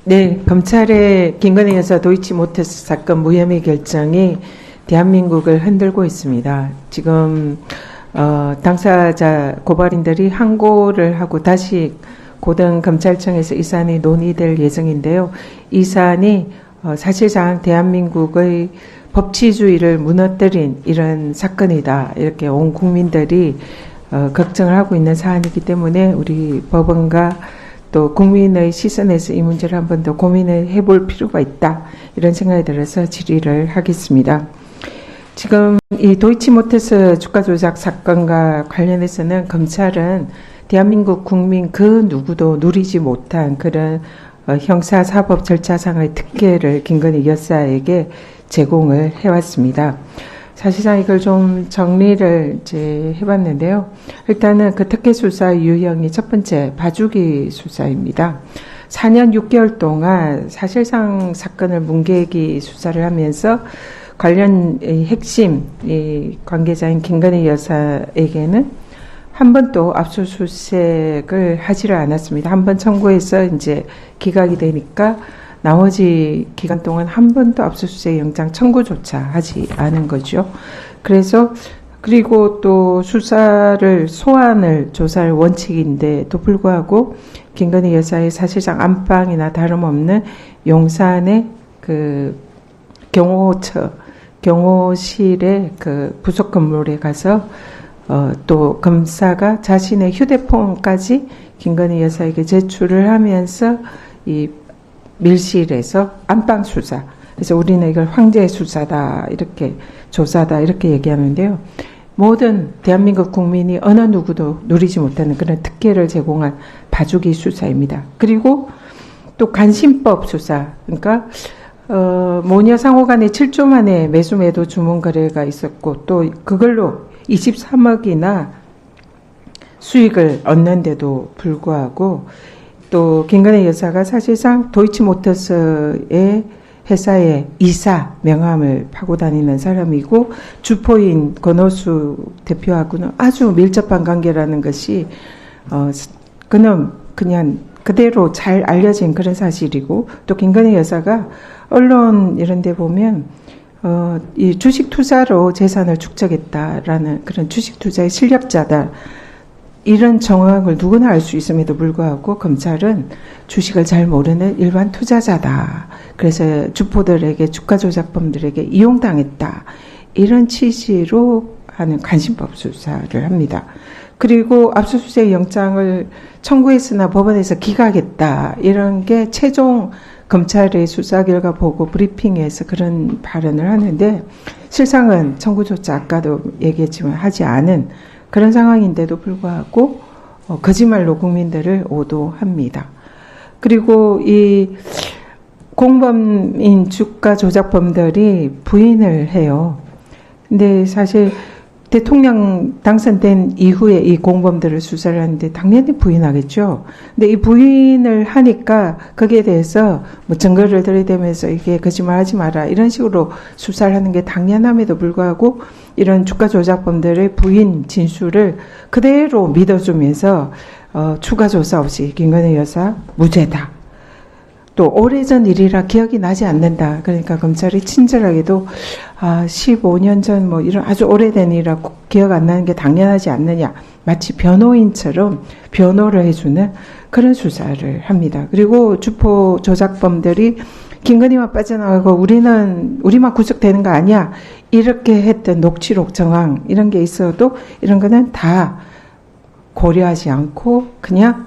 네, 검찰의 김건희 여사 도이치모터스 사건 무혐의 결정이 대한민국을 흔들고 있습니다. 지금 당사자 고발인들이 항고를 하고 다시 고등검찰청에서 이 사안이 논의될 예정인데요. 이 사안이 사실상 대한민국의 법치주의를 무너뜨린 이런 사건이다. 이렇게 온 국민들이 걱정을 하고 있는 사안이기 때문에 우리 법원과 또 국민의 시선에서 이 문제를 한 번 더 고민을 해볼 필요가 있다. 이런 생각이 들어서 질의를 하겠습니다. 지금 이 도이치모터스 주가 조작 사건과 관련해서는 검찰은 대한민국 국민 그 누구도 누리지 못한 그런 형사사법 절차상의 특혜를 김건희 여사에게 제공을 해왔습니다. 사실상 이걸 좀 정리를 이제 해봤는데요. 일단은 그 특혜 수사 유형이 첫 번째 봐주기 수사입니다. 4년 6개월 동안 사실상 사건을 문개기 수사를 하면서 관련 핵심 관계자인 김건희 여사에게는 한 번도 압수수색을 하지를 않았습니다. 한 번 청구해서 이제 기각이 되니까 나머지 기간 동안 한 번도 압수수색 영장 청구조차 하지 않은 거죠. 그리고 또 소환을 조사할 원칙인데도 불구하고 김건희 여사의 사실상 안방이나 다름없는 용산의 그 경호실의 그 부속 건물에 가서 또 검사가 자신의 휴대폰까지 김건희 여사에게 제출을 하면서 이 밀실에서 안방 수사. 그래서 우리는 이걸 황제 수사다, 이렇게 조사다, 이렇게 얘기하는데요. 모든 대한민국 국민이 어느 누구도 누리지 못하는 그런 특혜를 제공한 봐주기 수사입니다. 그리고 또 간신법 수사. 그러니까 모녀 상호 간에 7조 만에 매수 매도 주문 거래가 있었고 또 그걸로 23억이나 수익을 얻는데도 불구하고 또 김건희 여사가 사실상 도이치모터스의 회사의 이사 명함을 파고 다니는 사람이고 주포인 권오수 대표하고는 아주 밀접한 관계라는 것이 그냥 그대로 잘 알려진 그런 사실이고 또 김건희 여사가 언론 이런 데 보면 이 주식 투자로 재산을 축적했다라는 그런 주식 투자의 실력자다. 이런 정황을 누구나 알 수 있음에도 불구하고 검찰은 주식을 잘 모르는 일반 투자자다. 그래서 주포들에게 주가 조작범들에게 이용당했다. 이런 취지로 하는 간신법 수사를 합니다. 그리고 압수수색 영장을 청구했으나 법원에서 기각했다. 이런 게 최종 검찰의 수사 결과 보고 브리핑에서 그런 발언을 하는데 실상은 청구조차 아까도 얘기했지만 하지 않은 그런 상황인데도 불구하고 거짓말로 국민들을 오도합니다. 그리고 이 공범인 주가 조작범들이 부인을 해요. 근데 사실 대통령 당선된 이후에 이 공범들을 수사를 하는데 당연히 부인하겠죠. 근데 이 부인을 하니까 거기에 대해서 뭐 증거를 들이대면서 이게 거짓말하지 마라 이런 식으로 수사를 하는 게 당연함에도 불구하고 이런 주가 조작범들의 부인 진술을 그대로 믿어주면서 추가 조사 없이 김건희 여사 무죄다. 또 오래전 일이라 기억이 나지 않는다. 그러니까 검찰이 친절하게도 15년 전 뭐 이런 아주 오래된 일이라 기억 안 나는 게 당연하지 않느냐. 마치 변호인처럼 변호를 해주는 그런 수사를 합니다. 그리고 주포 조작범들이 김건희만 빠져나가고 우리만 구속되는 거 아니야. 이렇게 했던 녹취록 정황 이런 게 있어도 이런 거는 다 고려하지 않고 그냥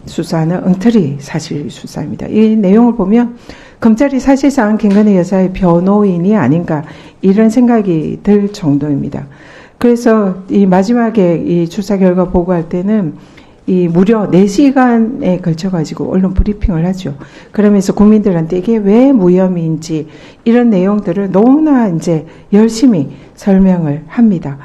수사는 엉터리 사실 수사입니다. 이 내용을 보면 검찰이 사실상 김건희 여사의 변호인이 아닌가 이런 생각이 들 정도입니다. 그래서 이 마지막에 이 수사 결과 보고할 때는 이 무려 4시간에 걸쳐가지고 언론 브리핑을 하죠. 그러면서 국민들한테 이게 왜 무혐의인지 이런 내용들을 너무나 이제 열심히 설명을 합니다.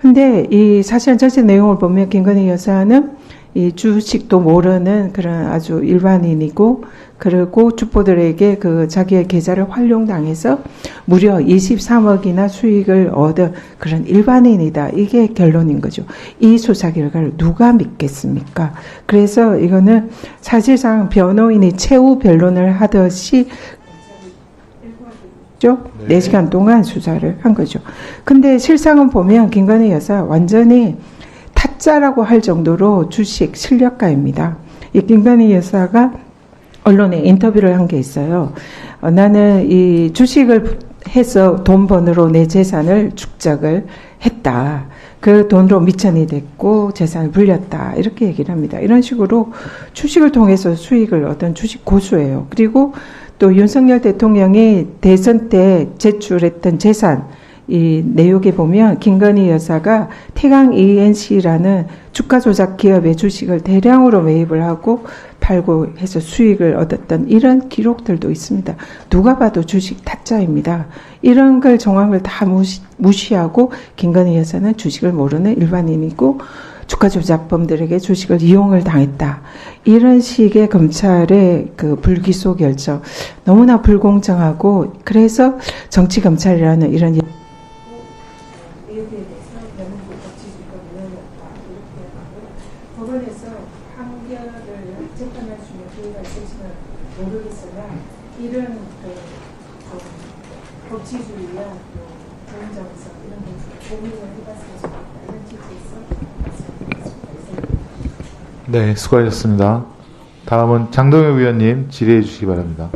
근데 이 사실 전체 내용을 보면 김건희 여사는 이 주식도 모르는 그런 아주 일반인이고, 그리고 주포들에게 그 자기의 계좌를 활용당해서 무려 23억이나 수익을 얻은 그런 일반인이다. 이게 결론인 거죠. 이 수사 결과를 누가 믿겠습니까? 그래서 이거는 사실상 변호인이 최후 변론을 하듯이 4시간 동안 수사를 한 거죠. 근데 실상은 보면 김건희 여사 완전히 타짜라고 할 정도로 주식 실력가입니다. 이 김건희 여사가 언론에 인터뷰를 한 게 있어요. 나는 이 주식을 해서 돈 번으로 내 재산을 축적을 했다. 그 돈으로 미천이 됐고 재산을 불렸다. 이렇게 얘기를 합니다. 이런 식으로 주식을 통해서 수익을 얻은 주식 고수예요. 그리고 또 윤석열 대통령이 대선 때 제출했던 재산, 이 내용에 보면 김건희 여사가 태강 ENC라는 주가 조작 기업의 주식을 대량으로 매입을 하고 팔고 해서 수익을 얻었던 이런 기록들도 있습니다. 누가 봐도 주식 타짜입니다. 이런 걸 정황을 다 무시하고 김건희 여사는 주식을 모르는 일반인이고 주가 조작범들에게 주식을 이용을 당했다. 이런 식의 검찰의 그 불기소 결정 너무나 불공정하고, 그래서 정치검찰이라는 이런 법원에서 판결을 재판할 수 있는 기회가 있을지는 모르겠으나 이런 법치주의와 공정성 이런 것을 고민을 해봤으면 좋겠다. 이런 취지에서 말씀드리겠습니다. 네, 수고하셨습니다. 다음은 장동혁 위원님 질의해 주시기 바랍니다.